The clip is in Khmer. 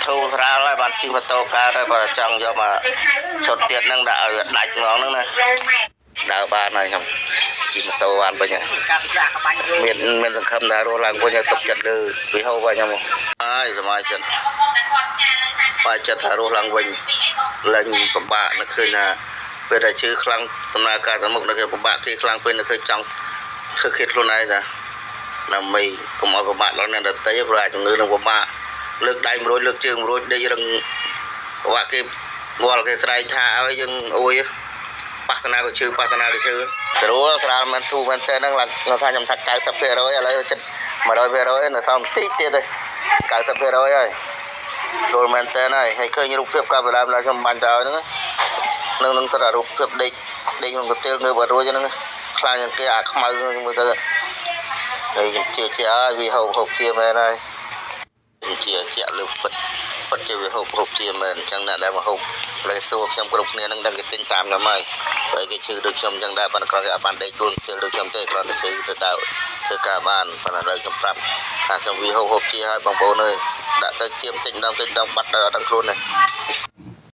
ធូរស្រាលហើយបានជិះម៉ូតូកើតហើយបើចង់យកមកឈុតទៀតហ្នឹងដាក់ឲ្យដាច់ហ្មងហ្នឹងណាដើរបានហើយខ្ញុំជិះម៉ូតូបានវិញមានសង្ឃឹមថារស់ឡើងវិញទុកចិត្តលើវិហោវិញខ្ញុំហើយសមាជិកបើចិត្តថារស់ឡើងវិញឡើងពិបាកនឹកឃើញថាពេលដែលឈឺខ្លាំងដំណើរការទៅមុខនៅគេពិបាកគេខ្លាំងពេកនៅឃើញចង់ធ្វើឃាតខ្លួនឯងថាដើម្បីកុំឲ្យពិបាកដល់អ្នកដទៃព្រោះអាចជំងឺនឹងពិបាកលើកដៃមួយលើកជើងមួយដេករឹងពិបាកគេវល់គេស្រែកថាឲ្យយើងអួយបាសនាក៏ឈឺបាសនាក៏ឈឺស្រួលស្រាលមិនធូរមែនទេហ្នឹងឡើងថាខ្ញុំថា 90% ឥឡូវចិត្ត 100% នៅសល់បន្តិចទៀតទេ 90% ហើយស្រួលមែនទេហើយឃើញរូបភាពកាលពីដើមឡើងខ្ញុំបាញ់ទៅឲ្យហ្នឹងនឹងទៅរូបភាពដេកក្នុងកន្ទិលងើបអត់រួចហ្នឹងខ្លាចគេអាខ្មៅមើលទៅហើយខ្ញុំជឿជាក់ហើយវាហូបជាមែនហើយខ្ញុំជឿជាក់លើពិតជាវាហូបជាមែនអញ្ចឹងអ្នកដែលមកហូបលើសួរខ្ញុំគ្រប់គ្នានឹងដឹងគេទិញតាមខ្ញុំហើយហើយគេឈឺដូចខ្ញុំអញ្ចឹងដែរប៉ុន្តែគ្រាន់តែអត់បានដេកដួលកន្ទិលដូចខ្ញុំទេគ្រាន់តែឈឺទៅដើរធ្វើការបានប៉ុន្តែឥឡូវខ្ញុំប្រាប់ថាខ្ញុំវាហូបជាហើយបងប្អូនអើយដាក់ទៅជាបន្តិចម្ដងបាត់ដល់អត់ដឹងខ្លួនទេ